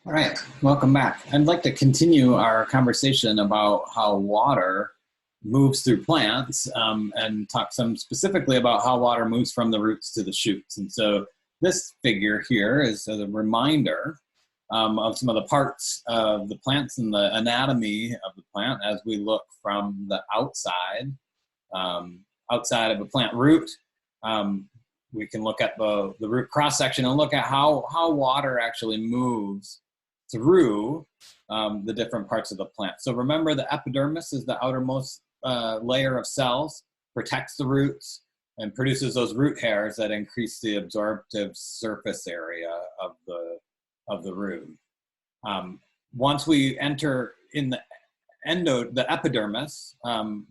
All right, welcome back. I'd like to continue our conversation about how water moves through plants and talk some specifically about how water moves from the roots to the shoots. And so this figure here is a reminder of some of the parts of the plants and the anatomy of the plant as we look from the outside, outside of a plant root. We can look at the root cross-section and look at how water actually moves through the different parts of the plant. So remember, the epidermis is the outermost layer of cells, protects the roots, and produces those root hairs that increase the absorptive surface area of the root. Once we enter in the epidermis,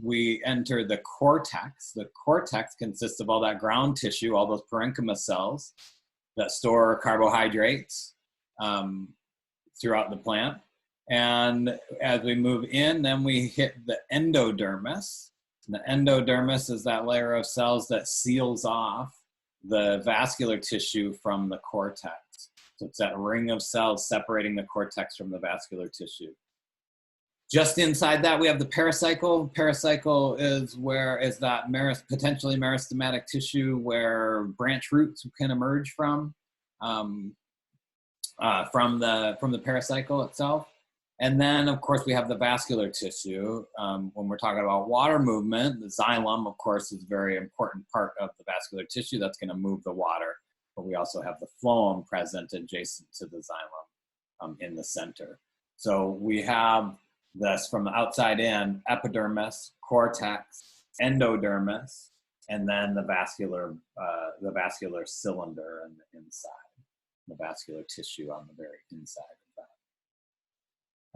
we enter the cortex. The cortex consists of all that ground tissue, all those parenchyma cells that store carbohydrates throughout the plant. And as we move in, then we hit the endodermis. And the endodermis is that layer of cells that seals off the vascular tissue from the cortex. So it's that ring of cells separating the cortex from the vascular tissue. Just inside that, we have the pericycle. Pericycle is that potentially meristematic tissue where branch roots can emerge from the pericycle itself. And then, of course, we have the vascular tissue. When we're talking about water movement, the xylem, of course, is a very important part of the vascular tissue that's going to move the water. But we also have the phloem present adjacent to the xylem in the center. So we have this from the outside in: epidermis, cortex, endodermis, and then the vascular cylinder on the inside, the vascular tissue on the very inside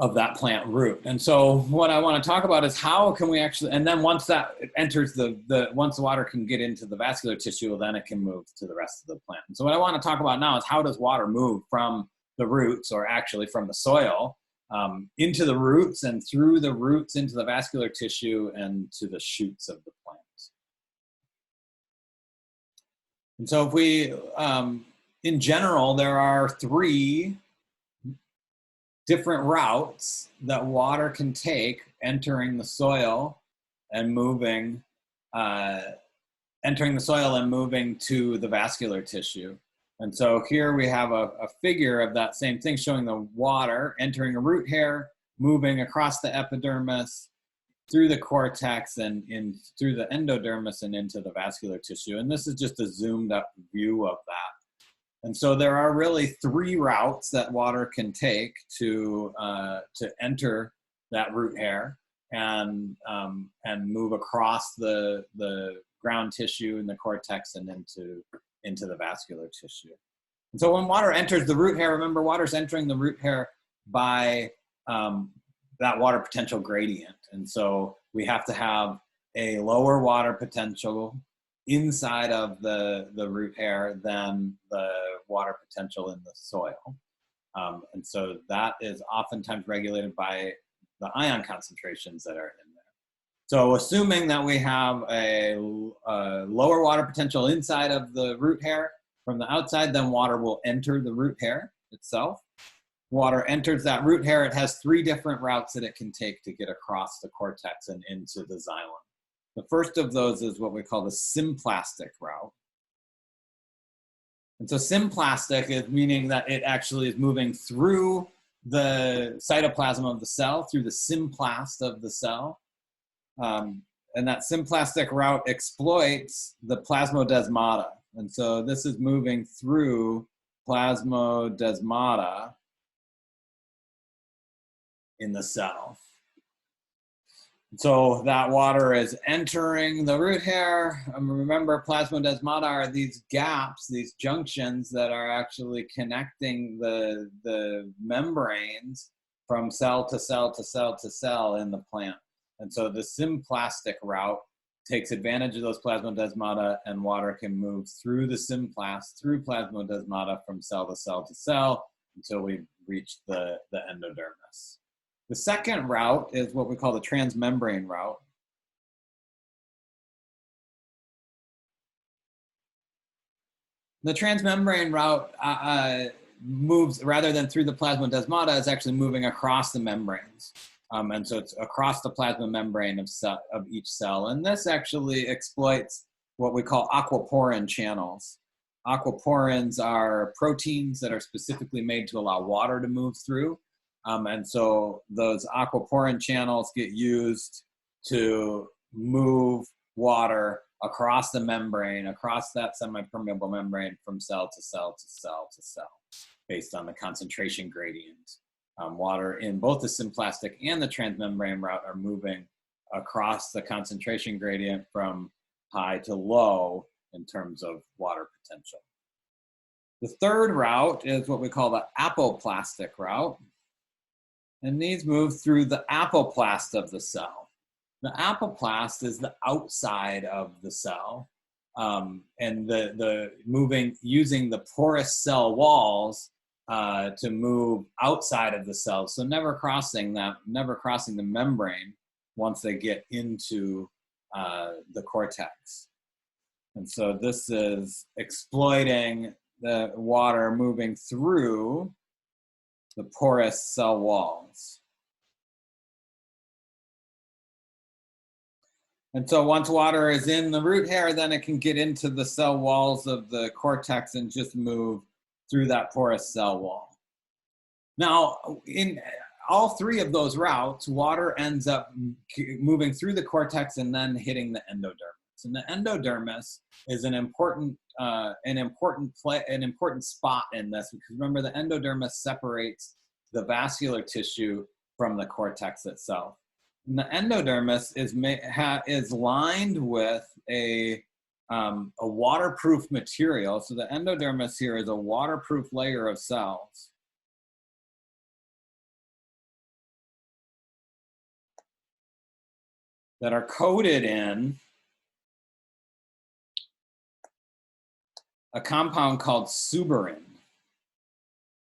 of that plant root. And so what I want to talk about is how can we actually, and then once that enters once the water can get into the vascular tissue, well, then it can move to the rest of the plant. And so what I want to talk about now is how does water move from the roots, or actually from the soil, into the roots, and through the roots into the vascular tissue and to the shoots of the plant. And so if we, in general, there are 3 different routes that water can take entering the soil and moving to the vascular tissue. And so here we have a figure of that same thing, showing the water entering a root hair, moving across the epidermis, through the cortex, and through the endodermis and into the vascular tissue. And this is just a zoomed up view of that. And so there are really 3 routes that water can take to enter that root hair and move across the ground tissue and the cortex and into the vascular tissue. And so when water enters the root hair, remember, water's entering the root hair by that water potential gradient. And so we have to have a lower water potential inside of the root hair than the water potential in the soil. And so that is oftentimes regulated by the ion concentrations that are in there. So assuming that we have a lower water potential inside of the root hair from the outside, then water will enter the root hair itself. Water enters that root hair. It has 3 different routes that it can take to get across the cortex and into the xylem. The first of those is what we call the symplastic route. And so symplastic is meaning that it actually is moving through the cytoplasm of the cell, through the symplast of the cell. And that symplastic route exploits the plasmodesmata. And so this is moving through plasmodesmata in the cell. So that water is entering the root hair. Remember, plasmodesmata are these gaps, these junctions that are actually connecting the membranes from cell to cell to cell to cell in the plant. And so the symplastic route takes advantage of those plasmodesmata, and water can move through the symplast, through plasmodesmata, from cell to cell to cell until we reach the endodermis. The second route is what we call the transmembrane route. The transmembrane route moves, rather than through the plasmodesmata, it's actually moving across the membranes. And so it's across the plasma membrane of each cell. And this actually exploits what we call aquaporin channels. Aquaporins are proteins that are specifically made to allow water to move through. And so those aquaporin channels get used to move water across the membrane, across that semi-permeable membrane from cell to cell to cell to cell, based on the concentration gradient. Water in both the symplastic and the transmembrane route are moving across the concentration gradient from high to low in terms of water potential. The third route is what we call the apoplastic route. And these move through the apoplast of the cell. The apoplast is the outside of the cell. And the moving, using the porous cell walls to move outside of the cell. So never crossing the membrane once they get into the cortex. And so this is exploiting the water moving through the porous cell walls. And so once water is in the root hair, then it can get into the cell walls of the cortex and just move through that porous cell wall. Now, in all three of those routes, water ends up moving through the cortex and then hitting the endodermis. And the endodermis is an important spot in this, because remember, the endodermis separates the vascular tissue from the cortex itself. And the endodermis is lined with a waterproof material. So the endodermis here is a waterproof layer of cells. That are coated in a compound called suberin.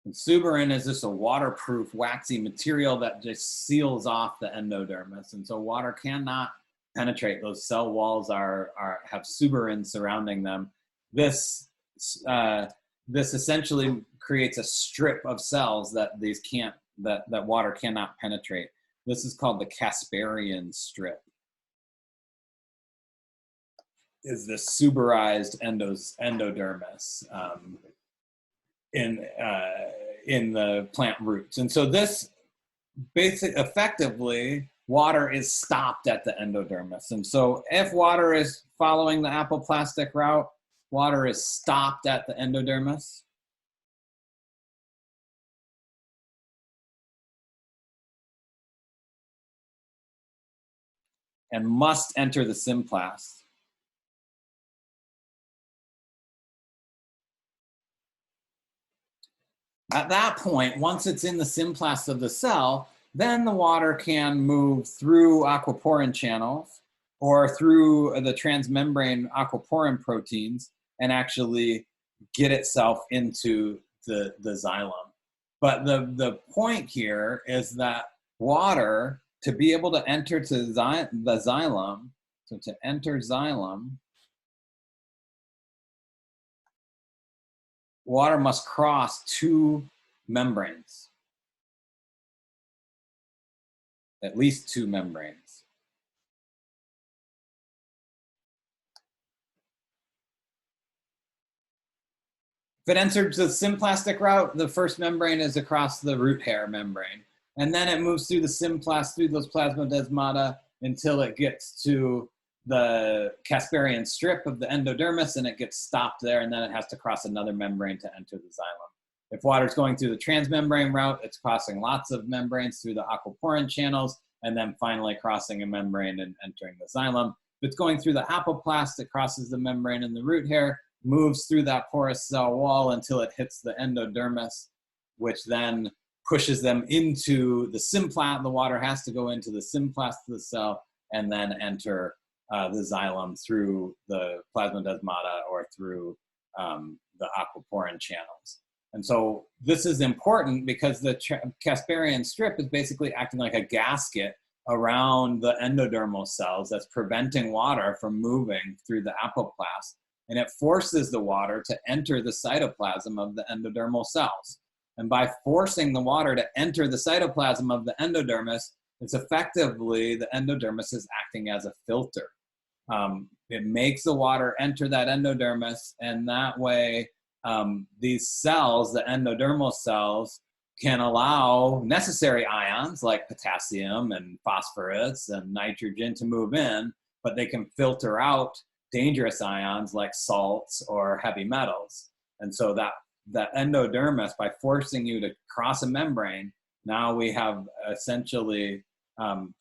And suberin is just a waterproof, waxy material that just seals off the endodermis. And so water cannot penetrate. Those cell walls have suberin surrounding them. This essentially creates a strip of cells that that water cannot penetrate. This is called the Casparian strip. Is the suberized endodermis in the plant roots. And so this effectively, water is stopped at the endodermis. And so if water is following the apoplastic route, water is stopped at the endodermis. And must enter the symplast. At that point, once it's in the symplast of the cell, then the water can move through aquaporin channels or through the transmembrane aquaporin proteins and actually get itself into the xylem. But the point here is that water, to be able to enter to the xylem, so to enter xylem, water must cross two membranes, at least two membranes. If it enters the symplastic route, the first membrane is across the root hair membrane. And then it moves through the symplast, through those plasmodesmata, until it gets to the Casparian strip of the endodermis, and it gets stopped there, and then it has to cross another membrane to enter the xylem. If water is going through the transmembrane route, it's crossing lots of membranes through the aquaporin channels, and then finally crossing a membrane and entering the xylem. If it's going through the apoplast, it crosses the membrane in the root hair, moves through that porous cell wall until it hits the endodermis, which then pushes them into the symplast. The water has to go into the symplast of the cell and then enter the xylem through the plasmodesmata or through the aquaporin channels. And so this is important because the Casparian strip is basically acting like a gasket around the endodermal cells that's preventing water from moving through the apoplast. And it forces the water to enter the cytoplasm of the endodermal cells. And by forcing the water to enter the cytoplasm of the endodermis, it's effectively, the endodermis is acting as a filter. It makes the water enter that endodermis, and that way these cells, the endodermal cells, can allow necessary ions like potassium and phosphorus and nitrogen to move in, but they can filter out dangerous ions like salts or heavy metals. And so that endodermis, by forcing you to cross a membrane, now we have essentially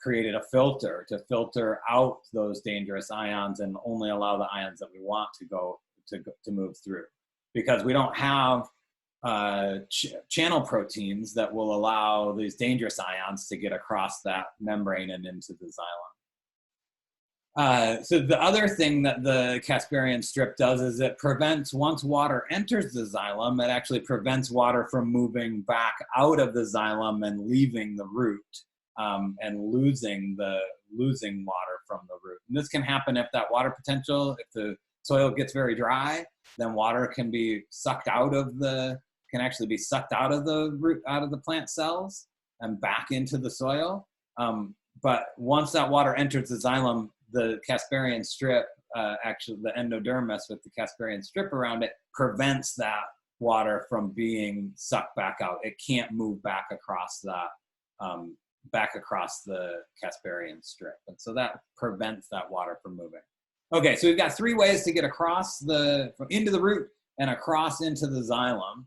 created a filter to filter out those dangerous ions and only allow the ions that we want to move through. Because we don't have channel proteins that will allow these dangerous ions to get across that membrane and into the xylem. So the other thing that the Casparian strip does is it prevents, once water enters the xylem, it actually prevents water from moving back out of the xylem and leaving the root and losing water from the root. And this can happen if that water potential, if the soil gets very dry, then water can be sucked out of the, can actually be sucked out of the root, out of the plant cells and back into the soil. But once that water enters the xylem, the Casparian strip, actually the endodermis with the Casparian strip around it, prevents that water from being sucked back out. It can't move back across that, back across the Casparian strip. And so that prevents that water from moving. Okay, so we've got three ways to get across into the root and across into the xylem: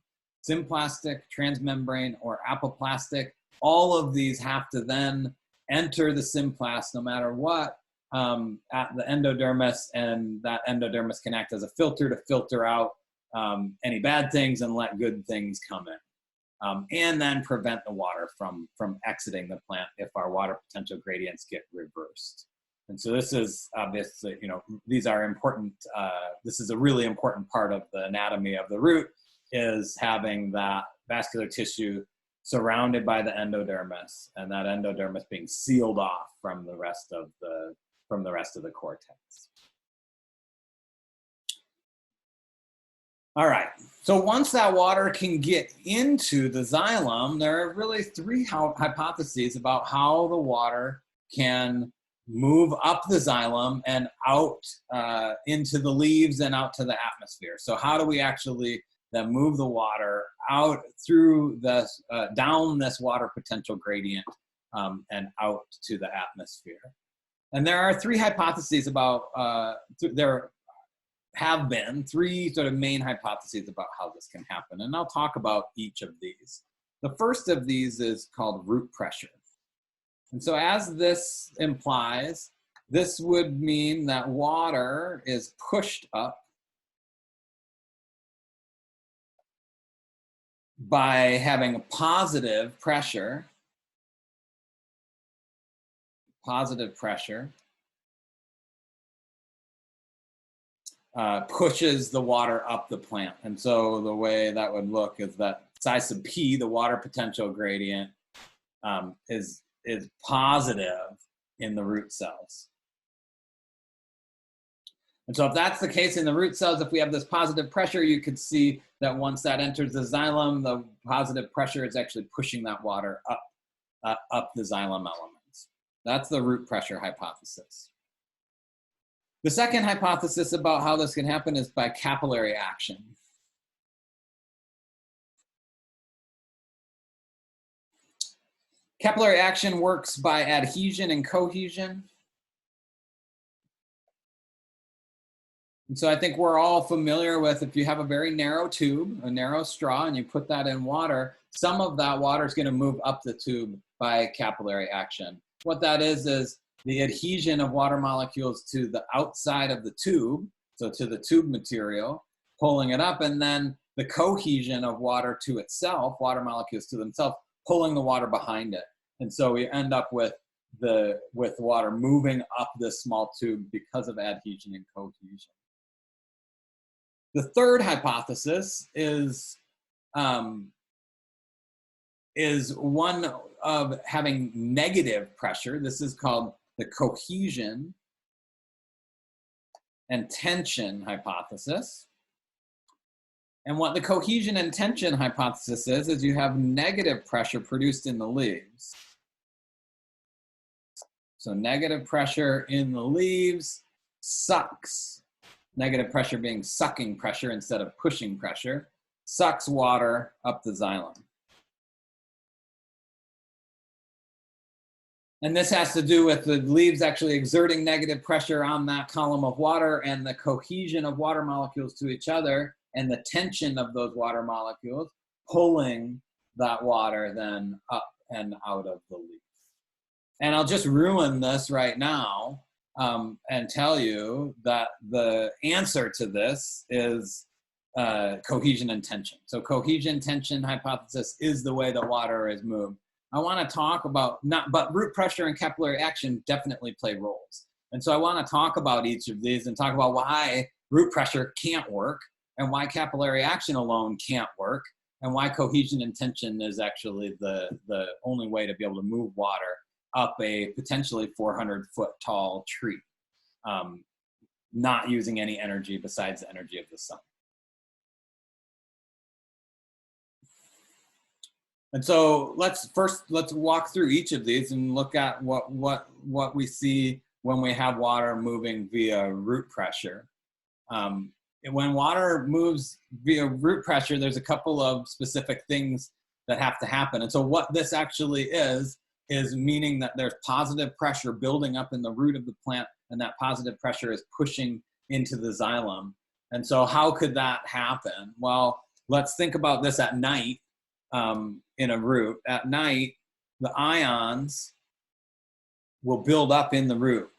symplastic, transmembrane, or apoplastic. All of these have to then enter the symplast no matter what at the endodermis, and that endodermis can act as a filter to filter out any bad things and let good things come in. And then prevent the water from exiting the plant if our water potential gradients get reversed. And so this is obviously, these are important, this is a really important part of the anatomy of the root, is having that vascular tissue surrounded by the endodermis, and that endodermis being sealed off from the rest of the cortex. All right, so once that water can get into the xylem, there are really three hypotheses about how the water can move up the xylem and out into the leaves and out to the atmosphere. So how do we actually then move the water out through this, down this water potential gradient and out to the atmosphere? And there are three hypotheses about, there have been three sort of main hypotheses about how this can happen. And I'll talk about each of these. The first of these is called root pressure. And so as this implies, this would mean that water is pushed up by having a positive pressure. Pushes the water up the plant. And so the way that would look is that psi sub p, the water potential gradient, is positive in the root cells. And so if that's the case in the root cells, if we have this positive pressure, you could see that once that enters the xylem, the positive pressure is actually pushing that water up the xylem elements. That's the root pressure hypothesis. The second hypothesis about how this can happen is by capillary action. Capillary action works by adhesion and cohesion. And so I think we're all familiar with, if you have a very narrow tube, a narrow straw, and you put that in water, some of that water is going to move up the tube by capillary action. What that is the adhesion of water molecules to the outside of the tube, so to the tube material, pulling it up, and then the cohesion of water to itself, water molecules to themselves, pulling the water behind it. And so we end up with water moving up this small tube because of adhesion and cohesion. The third hypothesis is one of having negative pressure. This is called the cohesion and tension hypothesis. And what the cohesion and tension hypothesis is you have negative pressure produced in the leaves. So negative pressure in the leaves sucks, negative pressure being sucking pressure instead of pushing pressure, sucks water up the xylem. And this has to do with the leaves actually exerting negative pressure on that column of water and the cohesion of water molecules to each other and the tension of those water molecules pulling that water then up and out of the leaf. And I'll just ruin this right now and tell you that the answer to this is cohesion and tension. So cohesion-tension hypothesis is the way that water is moved. I want to talk about, but root pressure and capillary action definitely play roles. And so I want to talk about each of these and talk about why root pressure can't work and why capillary action alone can't work and why cohesion and tension is actually the only way to be able to move water up a potentially 400-foot tall tree, not using any energy besides the energy of the sun. And so let's walk through each of these and look at what we see when we have water moving via root pressure. When water moves via root pressure, there's a couple of specific things that have to happen. And so what this actually is meaning that there's positive pressure building up in the root of the plant, and that positive pressure is pushing into the xylem. And so how could that happen? Well, let's think about this at night. In a root, at night, the ions will build up in the root.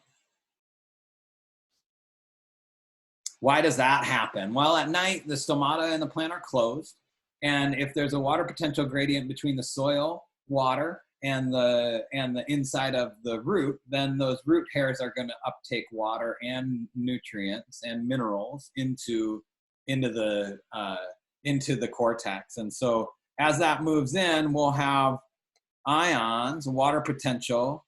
Why does that happen? Well, at night, the stomata in the plant are closed. And if there's a water potential gradient between the soil, water, and the inside of the root, then those root hairs are going to uptake water and nutrients and minerals into the cortex. And so as that moves in, we'll have ions, water potential,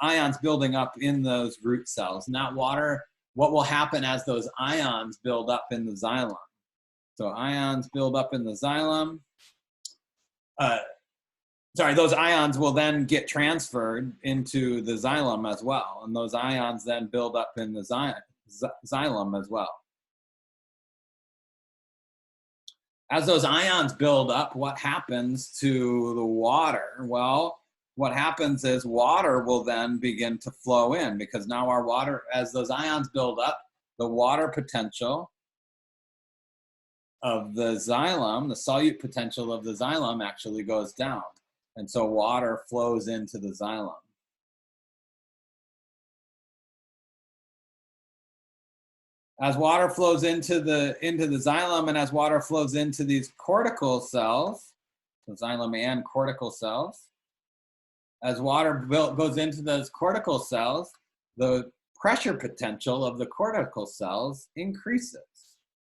ions building up in those root cells. And that water, what will happen as those ions build up in the xylem? So ions build up in the xylem. Those ions will then get transferred into the xylem as well. And those ions then build up in the xylem as well. As those ions build up, what happens to the water? Well, what happens is water will then begin to flow in, because now our water, as those ions build up, the water potential of the xylem, the solute potential of the xylem actually goes down. And so water flows into the xylem. As water flows into the xylem, and as water flows into these cortical cells, the xylem and cortical cells, as water goes into those cortical cells, the pressure potential of the cortical cells increases.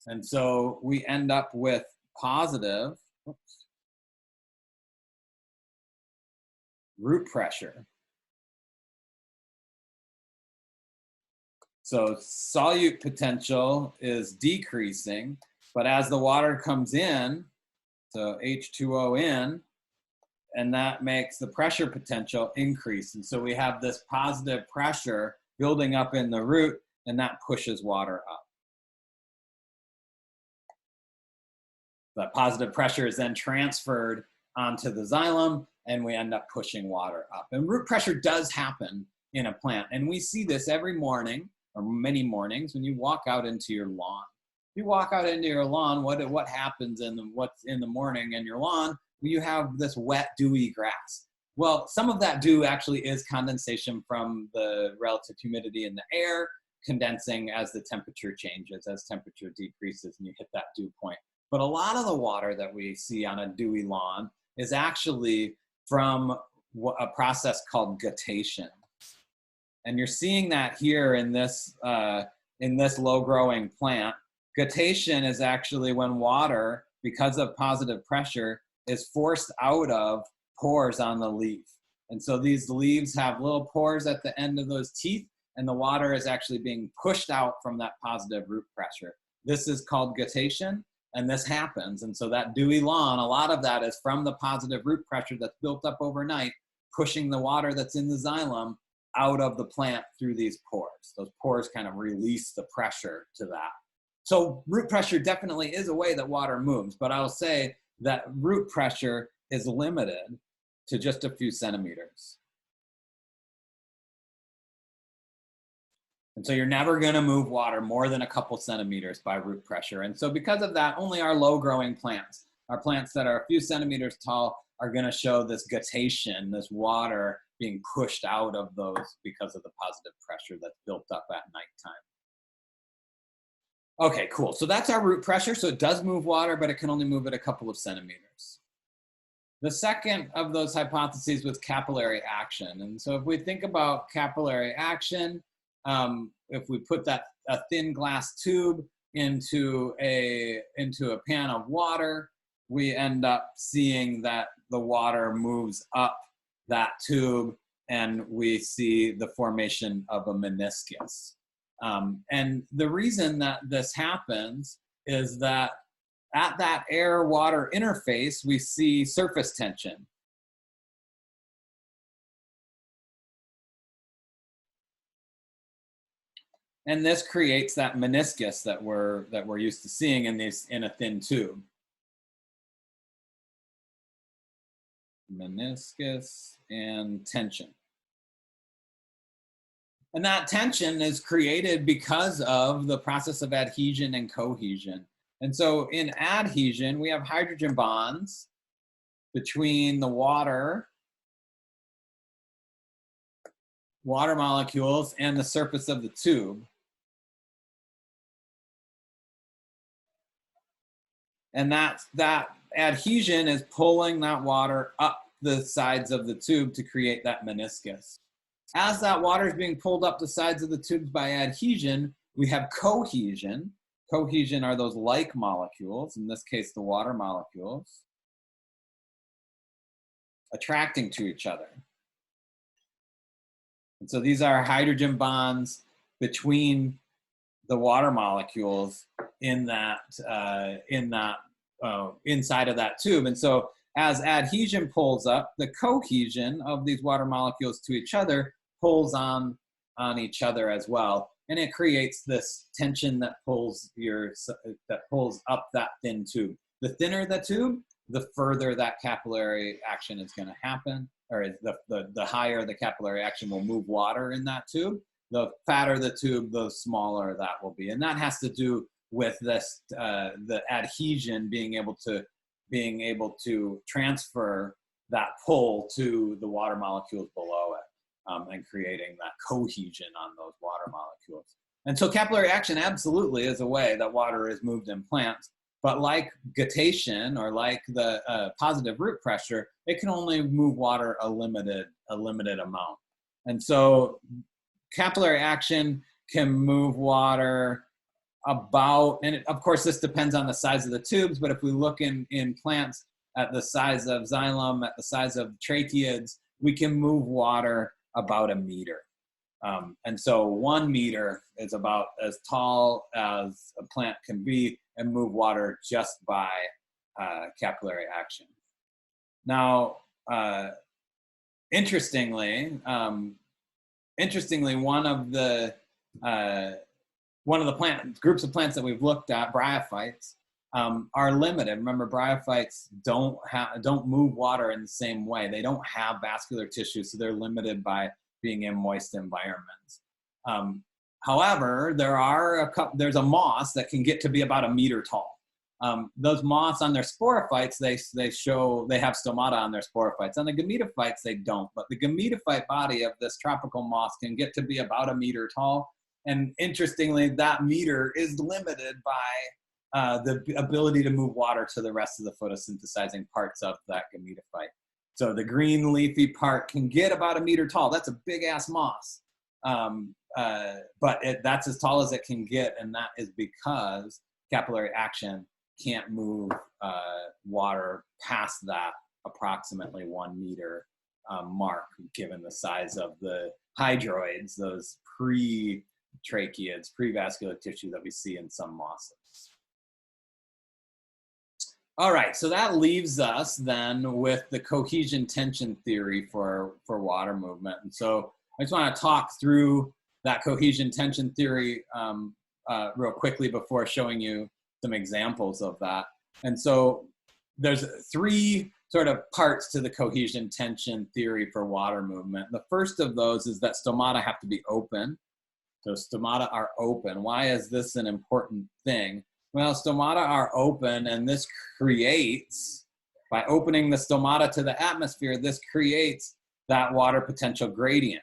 And so we end up with positive root pressure. So solute potential is decreasing, but as the water comes in, so H2O in, and that makes the pressure potential increase. And so we have this positive pressure building up in the root, and that pushes water up. That positive pressure is then transferred onto the xylem, and we end up pushing water up. And root pressure does happen in a plant, and we see this every morning, or many mornings, when you walk out into your lawn. If you walk out into your lawn, what happens what's in the morning in your lawn? You have this wet, dewy grass. Well, some of that dew actually is condensation from the relative humidity in the air, condensing as the temperature changes, as temperature decreases and you hit that dew point. But a lot of the water that we see on a dewy lawn is actually from a process called guttation. And you're seeing that here in this low-growing plant. Guttation is actually when water, because of positive pressure, is forced out of pores on the leaf. And so these leaves have little pores at the end of those teeth, and the water is actually being pushed out from that positive root pressure. This is called guttation, And this happens. And so that dewy lawn, a lot of that is from the positive root pressure that's built up overnight, pushing the water that's in the xylem out of the plant through these pores. Those pores kind of release the pressure to that. So root pressure definitely is a way that water moves, but I'll say that root pressure is limited to just a few centimeters. And so you're never going to move water more than a couple centimeters by root pressure. And so because of that, only our low-growing plants, our plants that are a few centimeters tall, are going to show this guttation, this water being pushed out of those because of the positive pressure that's built up at nighttime. Okay, cool. So that's our root pressure. So it does move water, but it can only move it a couple of centimeters. The second of those hypotheses was capillary action. And so if we think about capillary action, if we put a thin glass tube into a pan of water, we end up seeing that the water moves up that tube, and we see the formation of a meniscus. And the reason that this happens is that at that air-water interface, we see surface tension. And this creates that meniscus that we're used to seeing in a thin tube. Meniscus and tension. And that tension is created because of the process of adhesion and cohesion. And so in adhesion, we have hydrogen bonds between the water molecules and the surface of the tube. And that adhesion is pulling that water up the sides of the tube to create that meniscus. As that water is being pulled up the sides of the tubes by adhesion, we have cohesion. Cohesion are those like molecules, in this case the water molecules, attracting to each other. And so these are hydrogen bonds between the water molecules inside of that tube. And so as adhesion pulls up, the cohesion of these water molecules to each other pulls on each other as well. And it creates this tension that pulls up that thin tube. The thinner the tube, the further that capillary action is going to happen, or the higher the capillary action will move water in that tube. The fatter the tube, the smaller that will be. And that has to do with this, the adhesion being able to transfer that pull to the water molecules below it, and creating that cohesion on those water molecules. And so capillary action absolutely is a way that water is moved in plants, but like guttation or like the positive root pressure, it can only move water a limited amount. And so capillary action can move water about, and of course this depends on the size of the tubes, but if we look in plants at the size of xylem, at the size of tracheids, we can move water about 1 meter. And so 1 meter is about as tall as a plant can be and move water just by capillary action. Now, interestingly, one of the groups of plants that we've looked at, bryophytes, are limited. Remember, bryophytes don't move water in the same way. They don't have vascular tissue, so they're limited by being in moist environments. However, there's a moss that can get to be about 1 meter tall. Those moths on their sporophytes, they have stomata on their sporophytes. On the gametophytes, they don't. But the gametophyte body of this tropical moss can get to be about 1 meter tall. And interestingly, that meter is limited by the ability to move water to the rest of the photosynthesizing parts of that gametophyte. So the green leafy part can get about 1 meter tall. That's a big ass moss. But that's as tall as it can get, and that is because capillary action can't move water past that approximately 1 meter mark, given the size of the hydroids, those pre-tracheids, pre-vascular tissue that we see in some mosses. All right, so that leaves us then with the cohesion-tension theory for water movement. And so I just want to talk through that cohesion-tension theory real quickly before showing you some examples of that. And so there's three sort of parts to the cohesion-tension theory for water movement. The first of those is that stomata have to be open. So stomata are open. Why is this an important thing? Well, stomata are open, and this creates, by opening the stomata to the atmosphere, this creates that water potential gradient.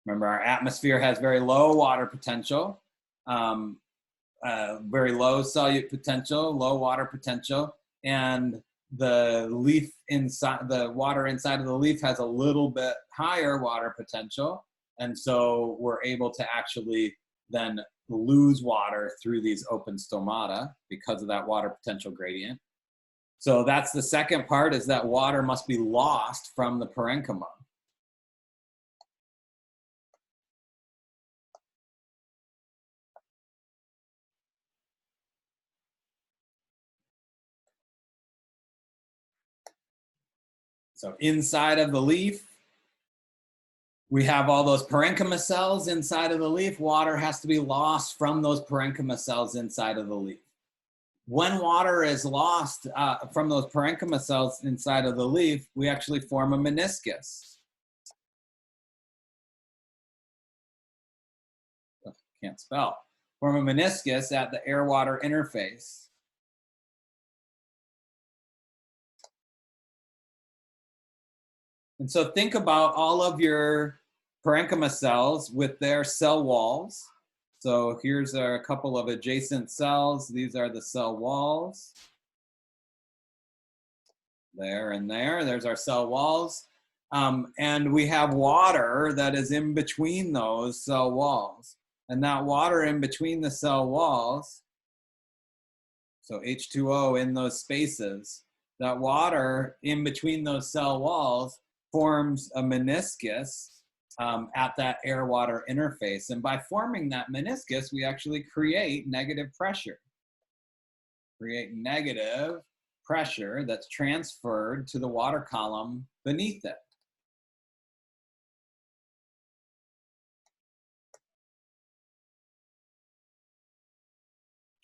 Remember, our atmosphere has very low water potential, very low solute potential, low water potential, and the leaf inside, the water inside of the leaf has a little bit higher water potential, and so we're able to actually then lose water through these open stomata because of that water potential gradient. So that's the second part, is that water must be lost from the parenchyma. So inside of the leaf, we have all those parenchyma cells inside of the leaf. Water has to be lost from those parenchyma cells inside of the leaf. When water is lost from those parenchyma cells inside of the leaf, we actually form a meniscus. Can't spell. Form a meniscus at the air-water interface. And so think about all of your parenchyma cells with their cell walls. So here's a couple of adjacent cells. These are the cell walls. There and there, there's our cell walls. And we have water that is in between those cell walls. And that water in between the cell walls, so H2O in those spaces, that water in between those cell walls forms a meniscus at that air-water interface. And by forming that meniscus, we actually create negative pressure. Create negative pressure that's transferred to the water column beneath it.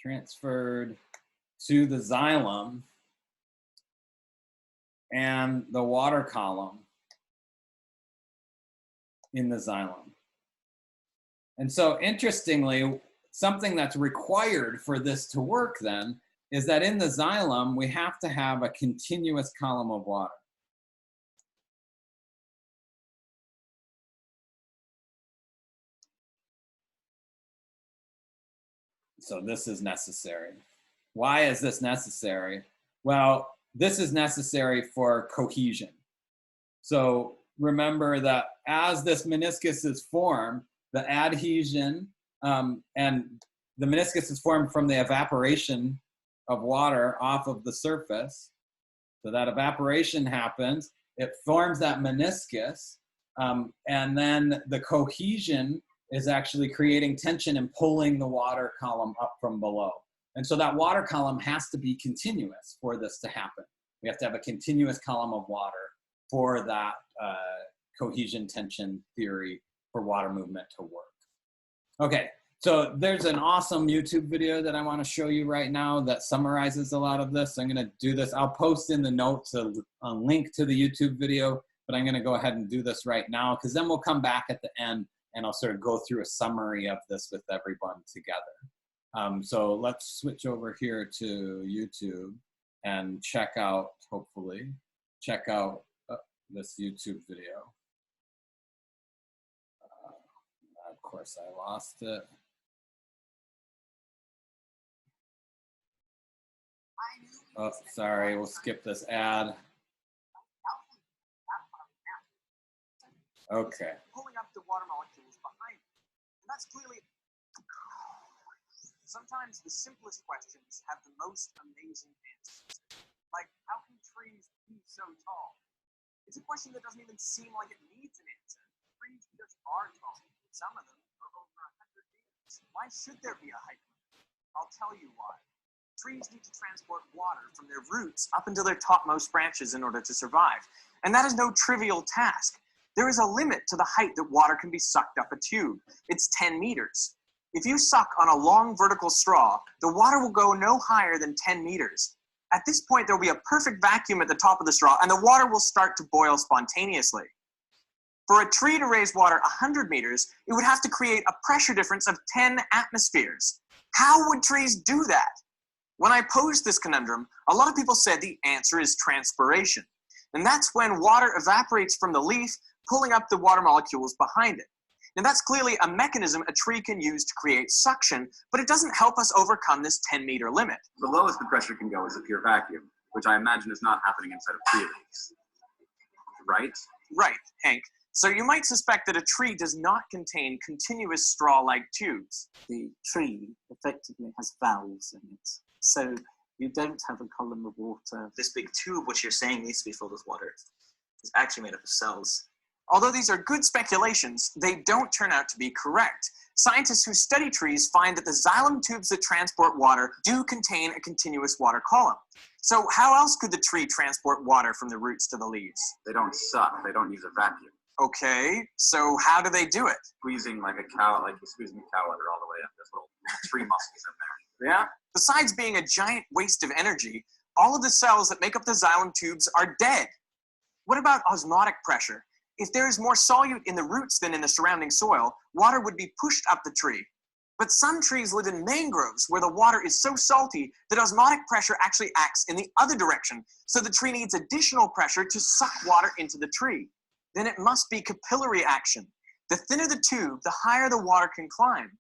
Transferred to the xylem and the water column in the xylem. And so interestingly, something that's required for this to work then is that in the xylem, we have to have a continuous column of water. So this is necessary. Why is this necessary? Well, this is necessary for cohesion. So remember that as this meniscus is formed, the adhesion and the meniscus is formed from the evaporation of water off of the surface. So that evaporation happens, it forms that meniscus, and then the cohesion is actually creating tension and pulling the water column up from below. And so that water column has to be continuous for this to happen. We have to have a continuous column of water for that cohesion tension theory for water movement to work. Okay, so there's an awesome YouTube video that I want to show you right now that summarizes a lot of this. I'm going to do this. I'll post in the notes a link to the YouTube video, but I'm going to go ahead and do this right now because then we'll come back at the end and I'll sort of go through a summary of this with everyone together. So let's switch over here to YouTube and check out, hopefully, check out this YouTube video. Of course, I lost it. Oh, sorry, we'll skip this ad. Okay. Pulling up the water molecules behind it. And that's clearly, sometimes the simplest questions have the most amazing answers. Like, how can trees be so tall? It's a question that doesn't even seem like it needs an answer. Trees just are tall. Some of them are over 100 meters. Why should there be a height limit? I'll tell you why. Trees need to transport water from their roots up until their topmost branches in order to survive. And that is no trivial task. There is a limit to the height that water can be sucked up a tube. It's 10 meters. If you suck on a long vertical straw, the water will go no higher than 10 meters. At this point, there will be a perfect vacuum at the top of the straw, and the water will start to boil spontaneously. For a tree to raise water 100 meters, it would have to create a pressure difference of 10 atmospheres. How would trees do that? When I posed this conundrum, a lot of people said the answer is transpiration. And that's when water evaporates from the leaf, pulling up the water molecules behind it. And that's clearly a mechanism a tree can use to create suction, but it doesn't help us overcome this 10-meter limit. The lowest the pressure can go is a pure vacuum, which I imagine is not happening inside of tree leaves. Right? Right, Hank. So you might suspect that a tree does not contain continuous straw-like tubes. The tree effectively has valves in it. So you don't have a column of water. This big tube, which you're saying needs to be filled with water, is actually made up of cells. Although these are good speculations, they don't turn out to be correct. Scientists who study trees find that the xylem tubes that transport water do contain a continuous water column. So how else could the tree transport water from the roots to the leaves? They don't suck. They don't use a vacuum. Okay, so how do they do it? Squeezing like a cow, like you're squeezing a cow udder all the way up. There's little tree muscles in there. Yeah? Besides being a giant waste of energy, all of the cells that make up the xylem tubes are dead. What about osmotic pressure? If there is more solute in the roots than in the surrounding soil, water would be pushed up the tree. But some trees live in mangroves where the water is so salty that osmotic pressure actually acts in the other direction, so the tree needs additional pressure to suck water into the tree. Then it must be capillary action. The thinner the tube, the higher the water can climb.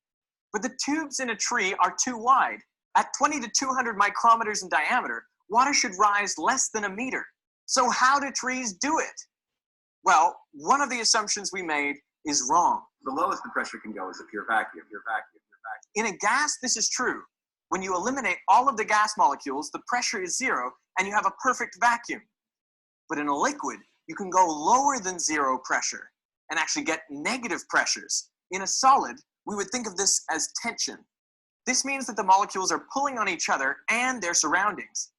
But the tubes in a tree are too wide. At 20 to 200 micrometers in diameter, water should rise less than a meter. So how do trees do it? Well, one of the assumptions we made is wrong. The lowest the pressure can go is a pure vacuum. In a gas, this is true. When you eliminate all of the gas molecules, the pressure is zero, and you have a perfect vacuum. But in a liquid, you can go lower than zero pressure and actually get negative pressures. In a solid, we would think of this as tension. This means that the molecules are pulling on each other and their surroundings.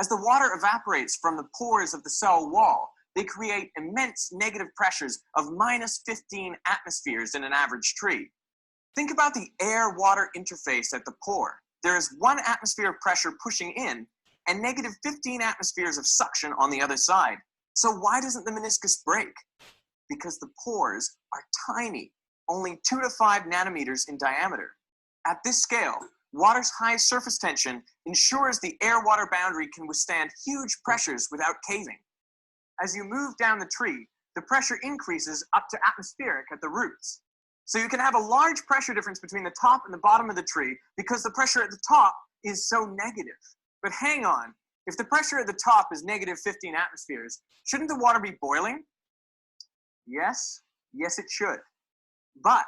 As the water evaporates from the pores of the cell wall, they create immense negative pressures of -15 atmospheres in an average tree. Think about the air-water interface at the pore. There is 1 atmosphere of pressure pushing in and -15 atmospheres of suction on the other side. So why doesn't the meniscus break? Because the pores are tiny, only 2 to 5 nanometers in diameter. At this scale, water's high surface tension ensures the air-water boundary can withstand huge pressures without caving. As you move down the tree, the pressure increases up to atmospheric at the roots. So you can have a large pressure difference between the top and the bottom of the tree because the pressure at the top is so negative. But hang on, if the pressure at the top is -15 atmospheres, shouldn't the water be boiling? Yes, it should. But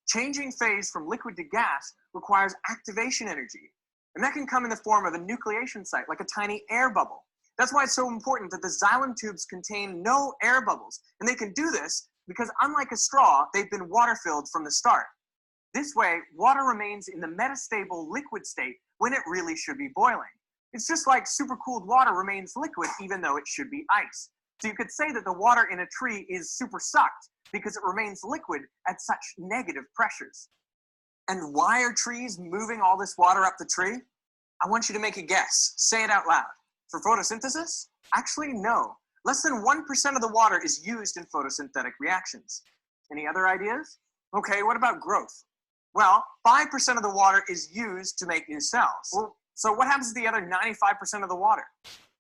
changing phase from liquid to gas requires activation energy. And that can come in the form of a nucleation site, like a tiny air bubble. That's why it's so important that the xylem tubes contain no air bubbles. And they can do this because unlike a straw, they've been water-filled from the start. This way, water remains in the metastable liquid state when it really should be boiling. It's just like supercooled water remains liquid even though it should be ice. So you could say that the water in a tree is super sucked because it remains liquid at such negative pressures. And why are trees moving all this water up the tree? I want you to make a guess. Say it out loud. For photosynthesis? Actually, no. Less than 1% of the water is used in photosynthetic reactions. Any other ideas? Okay, what about growth? Well, 5% of the water is used to make new cells. Well, so what happens to the other 95% of the water?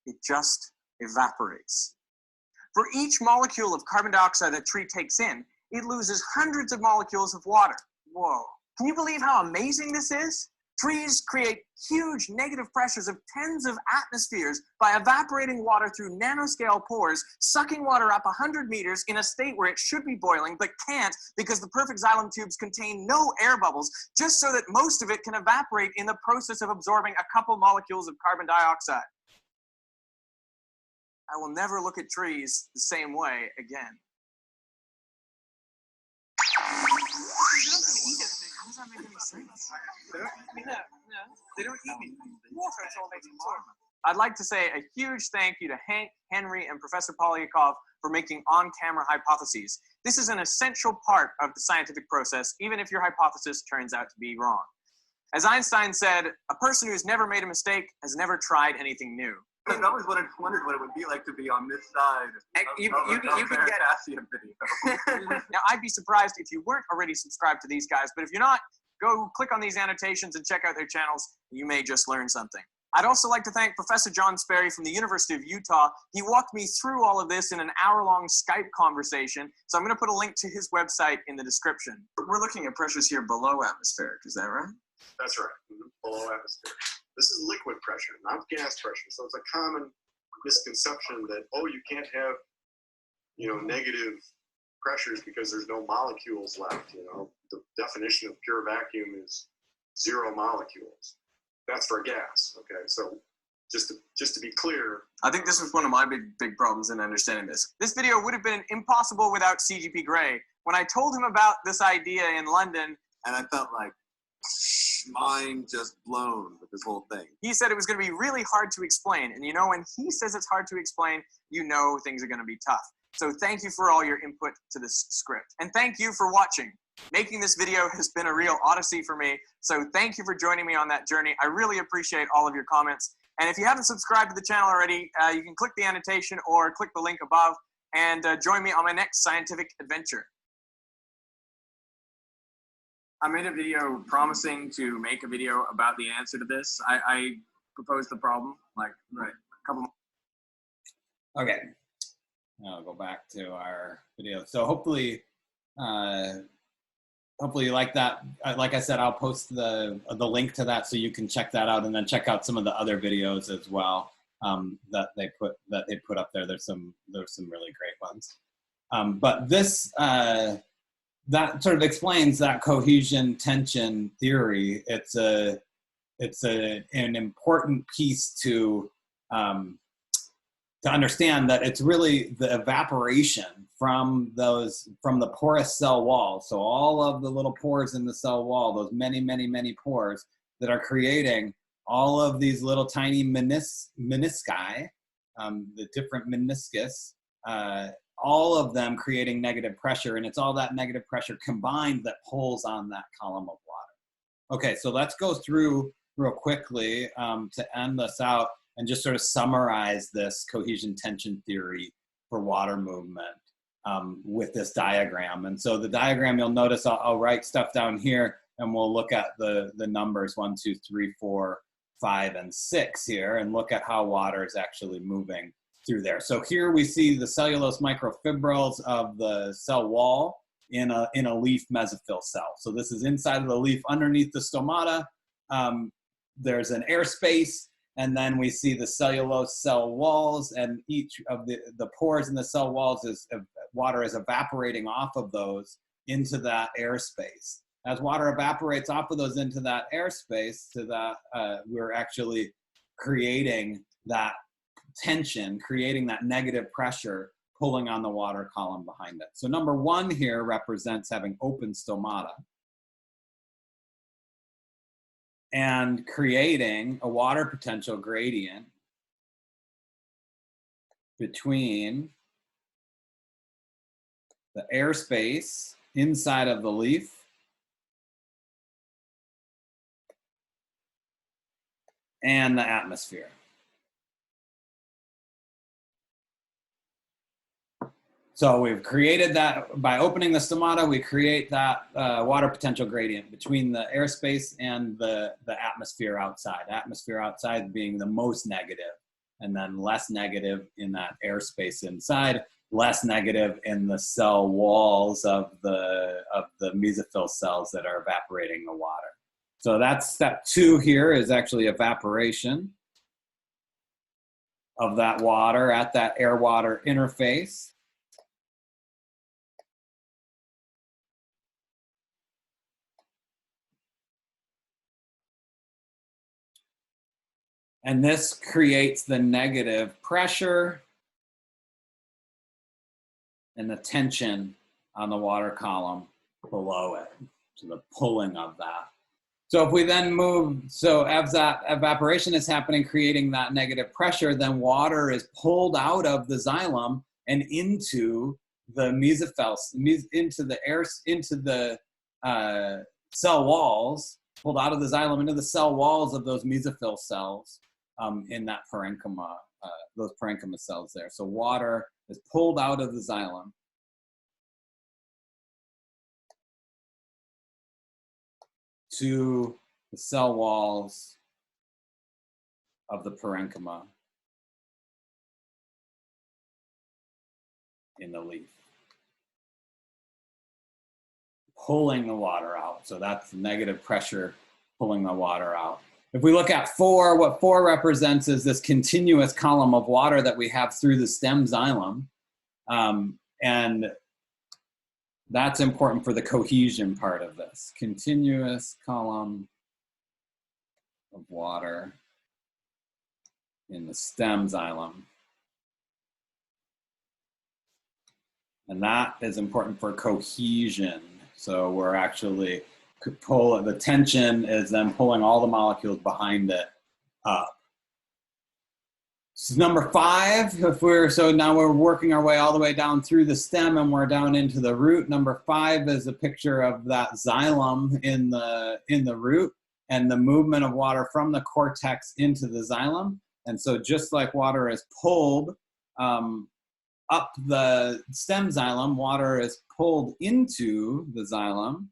It just evaporates. For each molecule of carbon dioxide that a tree takes in, it loses hundreds of molecules of water. Whoa. Can you believe how amazing this is? Trees create huge negative pressures of tens of atmospheres by evaporating water through nanoscale pores, sucking water up 100 meters in a state where it should be boiling but can't because the perfect xylem tubes contain no air bubbles, just so that most of it can evaporate in the process of absorbing a couple molecules of carbon dioxide. I will never look at trees the same way again. How does that make any sense? No. They don't eat me. Water is all they consume. I'd like to say a huge thank you to Hank, Henry, and Professor Polyakov for making on-camera hypotheses. This is an essential part of the scientific process, even if your hypothesis turns out to be wrong. As Einstein said, a person who's never made a mistake has never tried anything new. I always wondered what it would be like to be on this side You of can get Cassian video. Now, I'd be surprised if you weren't already subscribed to these guys, but if you're not, go click on these annotations and check out their channels. You may just learn something. I'd also like to thank Professor John Sperry from the University of Utah. He walked me through all of this in an hour-long Skype conversation, so I'm going to put a link to his website in the description. We're looking at pressures here below atmospheric, is that right? That's right, below atmosphere. This is liquid pressure, not gas pressure. So it's a common misconception that, oh, you can't have, negative pressures because there's no molecules left. The definition of pure vacuum is 0 molecules. That's for gas. Okay, so just to be clear, I think this was one of my big problems in understanding this. This video would have been impossible without CGP Grey. When I told him about this idea in London, and I felt like mind just blown with this whole thing. he said it was going to be really hard to explain. And when he says it's hard to explain, things are going to be tough. So thank you for all your input to this script. And thank you for watching. Making this video has been a real odyssey for me. So thank you for joining me on that journey. I really appreciate all of your comments. And if you haven't subscribed to the channel already, you can click the annotation or click the link above and join me on my next scientific adventure. I made a video promising to make a video about the answer to this. I proposed the problem a couple. Okay, I'll go back to our video. So hopefully you like that. Like I said, I'll post the link to that so you can check that out, and then check out some of the other videos as well that they put up there. There's some really great ones. But this. That sort of explains that cohesion-tension theory. It's an important piece to understand that it's really the evaporation from the porous cell wall. So all of the little pores in the cell wall, those many pores that are creating all of these little tiny menisci, the different meniscus. All of them creating negative pressure, and it's all that negative pressure combined that pulls on that column of water. Okay, so let's go through real quickly to end this out and just sort of summarize this cohesion-tension theory for water movement with this diagram. And so the diagram, you'll notice I'll write stuff down here, and we'll look at the numbers 1, 2, 3, 4, 5, and 6 here, and look at how water is actually moving through there. So here we see the cellulose microfibrils of the cell wall in a leaf mesophyll cell. So this is inside of the leaf underneath the stomata. There's an airspace, and then we see the cellulose cell walls, and each of the pores in the cell walls water is evaporating off of those into that airspace. As water evaporates off of those into that airspace, we're actually creating that tension, creating that negative pressure, pulling on the water column behind it. So number 1 here represents having open stomata and creating a water potential gradient between the airspace inside of the leaf and the atmosphere. So we've created that by opening the stomata. We create that water potential gradient between the airspace and the atmosphere outside. Atmosphere outside being the most negative, and then less negative in that airspace inside, less negative in the cell walls of the mesophyll cells that are evaporating the water. So that's step 2 here, is actually evaporation of that water at that air-water interface. And this creates the negative pressure and the tension on the water column below it, so the pulling of that. So if we then move, so as that evaporation is happening, creating that negative pressure, then water is pulled out of the xylem and into the mesophyll, into the cell walls, pulled out of the xylem into the cell walls of those mesophyll cells in that parenchyma, those parenchyma cells there. So water is pulled out of the xylem to the cell walls of the parenchyma in the leaf, pulling the water out. So that's the negative pressure pulling the water out. If we look at 4, what 4 represents is this continuous column of water that we have through the stem xylem. And that's important for the cohesion part of this. Continuous column of water in the stem xylem. And that is important for cohesion. So we're actually the tension is then pulling all the molecules behind it up. So number 5, now we're working our way all the way down through the stem and we're down into the root. Number 5 is a picture of that xylem in the root and the movement of water from the cortex into the xylem. And so just like water is pulled up the stem xylem, water is pulled into the xylem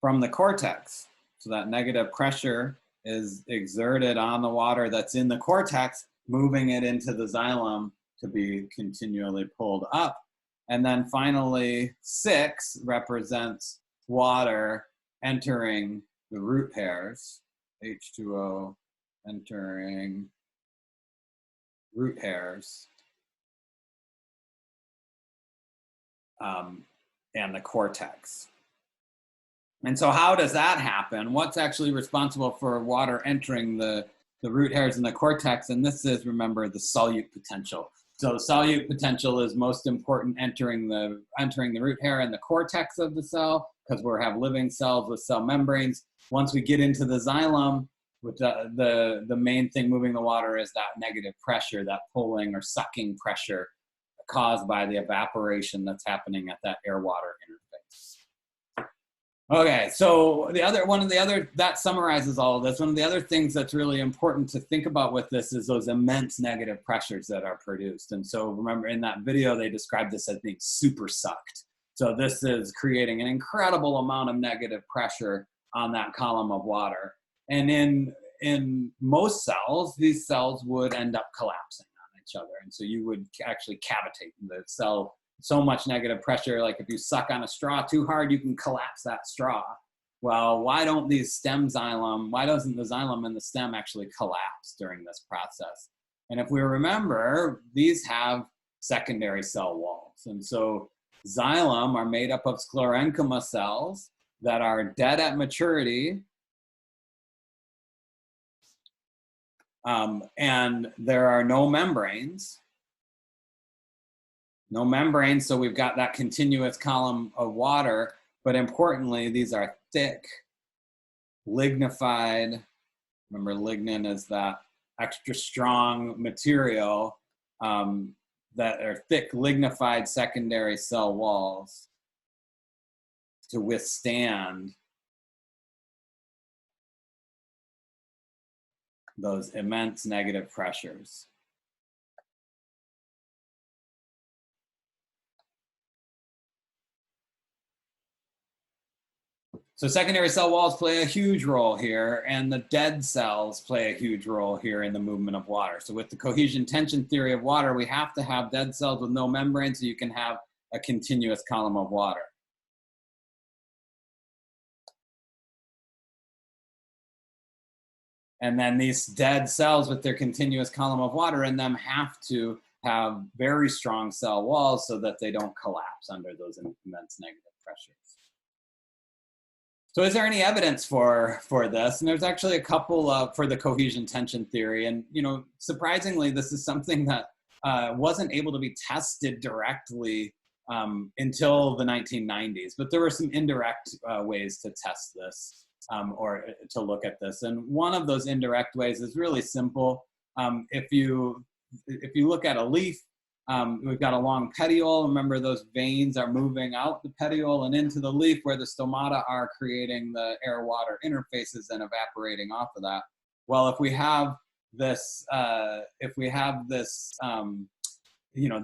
from the cortex. So that negative pressure is exerted on the water that's in the cortex, moving it into the xylem to be continually pulled up. And then finally, 6 represents water entering the root hairs, H2O entering root hairs, and the cortex. And so how does that happen? What's actually responsible for water entering the root hairs and the cortex? And this is, remember, the solute potential. So solute potential is most important entering the root hair and the cortex of the cell, because we have living cells with cell membranes. Once we get into the xylem, with the main thing moving the water is that negative pressure, that pulling or sucking pressure caused by the evaporation that's happening at that air-water interface. Okay, so that summarizes all of this. One of the other things that's really important to think about with this is those immense negative pressures that are produced. And so remember in that video, they described this as being super sucked. So this is creating an incredible amount of negative pressure on that column of water. And in most cells, these cells would end up collapsing on each other. And so you would actually cavitate the cell. So much negative pressure, like if you suck on a straw too hard, you can collapse that straw. Well, why doesn't the xylem and the stem actually collapse during this process? And if we remember, these have secondary cell walls. And so xylem are made up of sclerenchyma cells that are dead at maturity. And there are no membranes. No membranes, so we've got that continuous column of water, but importantly, these are thick, lignified. Remember, lignin is that extra strong material that are thick, lignified secondary cell walls to withstand those immense negative pressures. So secondary cell walls play a huge role here, and the dead cells play a huge role here in the movement of water. So with the cohesion-tension theory of water, we have to have dead cells with no membrane so you can have a continuous column of water. And then these dead cells with their continuous column of water in them have to have very strong cell walls so that they don't collapse under those immense negative pressures. So is there any evidence for this? And there's actually a couple for the cohesion-tension theory. And, surprisingly, this is something that wasn't able to be tested directly until the 1990s. But there were some indirect ways to test this or to look at this. And one of those indirect ways is really simple. If you look at a leaf, we've got a long petiole. Remember, those veins are moving out the petiole and into the leaf where the stomata are, creating the air-water interfaces and evaporating off of that. Well, if we have this,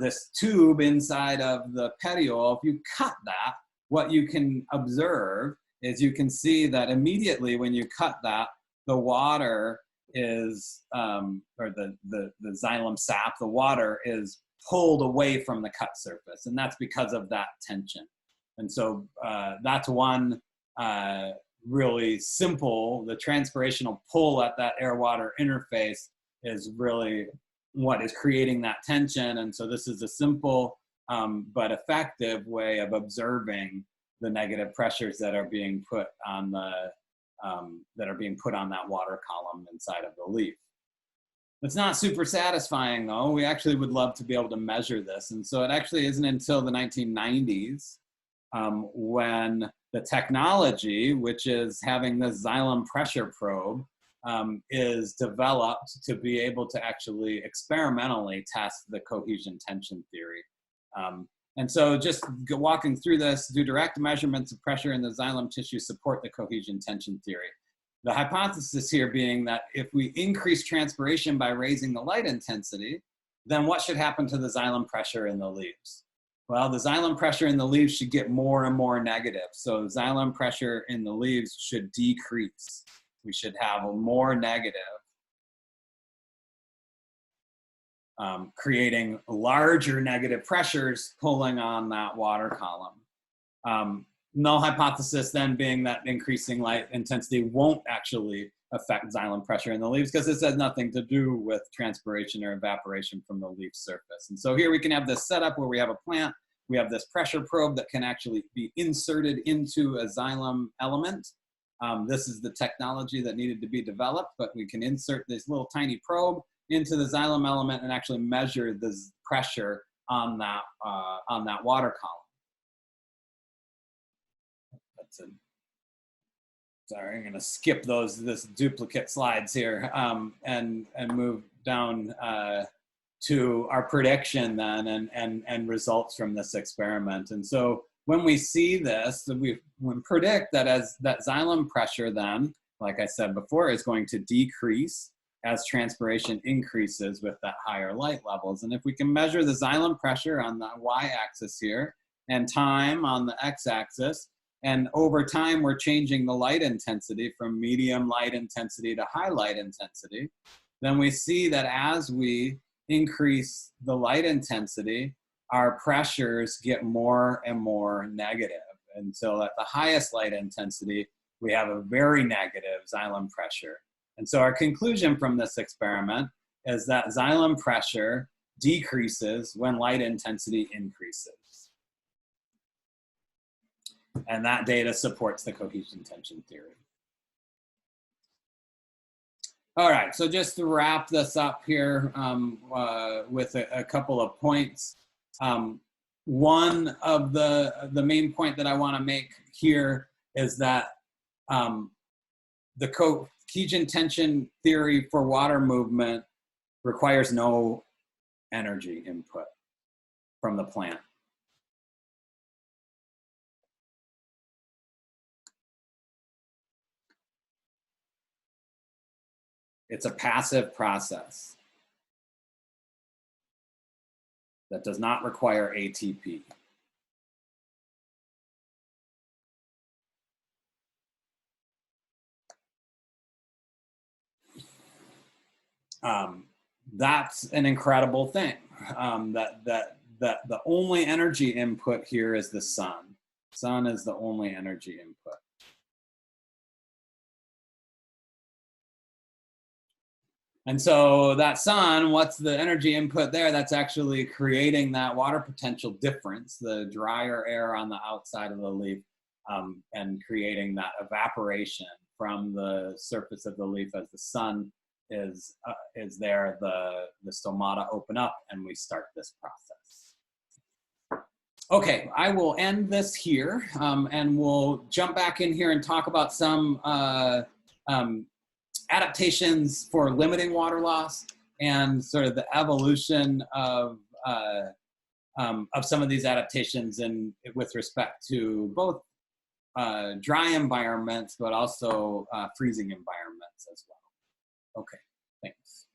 this tube inside of the petiole, if you cut that, what you can observe is you can see that immediately when you cut that, the water is, or the xylem sap, the water is pulled away from the cut surface, and that's because of that tension. And so that's one really simple, the transpirational pull at that air-water interface is really what is creating that tension. And so this is a simple but effective way of observing the negative pressures that are being put on the that water column inside of the leaf. It's not super satisfying though. We actually would love to be able to measure this. And so it actually isn't until the 1990s when the technology, which is having this xylem pressure probe, is developed to be able to actually experimentally test the cohesion-tension theory. And so just walking through this, do direct measurements of pressure in the xylem tissue support the cohesion-tension theory. The hypothesis here being that if we increase transpiration by raising the light intensity, then what should happen to the xylem pressure in the leaves? Well, the xylem pressure in the leaves should get more and more negative. So xylem pressure in the leaves should decrease. We should have a more negative, creating larger negative pressures pulling on that water column. Null hypothesis then being that increasing light intensity won't actually affect xylem pressure in the leaves because this has nothing to do with transpiration or evaporation from the leaf surface. And so here we can have this setup where we have a plant, we have this pressure probe that can actually be inserted into a xylem element. This is the technology that needed to be developed, but we can insert this little tiny probe into the xylem element and actually measure the pressure on that water column. Sorry, I'm going to skip this duplicate slides here and move down to our prediction then and results from this experiment. And so when we see this, we predict that as that xylem pressure then, like I said before, is going to decrease as transpiration increases with that higher light levels. And if we can measure the xylem pressure on the y-axis here and time on the x-axis, and over time we're changing the light intensity from medium light intensity to high light intensity, then we see that as we increase the light intensity, our pressures get more and more negative. Until at the highest light intensity, we have a very negative xylem pressure. And so our conclusion from this experiment is that xylem pressure decreases when light intensity increases. And that data supports the cohesion-tension theory. All right, so just to wrap this up here with a couple of points. One of the main point that I want to make here is that the cohesion-tension theory for water movement requires no energy input from the plant. It's a passive process that does not require ATP. That's an incredible thing. That the only energy input here is the sun. Sun is the only energy input. And so that sun, what's the energy input there? That's actually creating that water potential difference, the drier air on the outside of the leaf, and creating that evaporation from the surface of the leaf as the sun is there, the stomata open up and we start this process. Okay, I will end this here, and we'll jump back in here and talk about some adaptations for limiting water loss and sort of the evolution of some of these adaptations and with respect to both dry environments, but also freezing environments as well. Okay, thanks.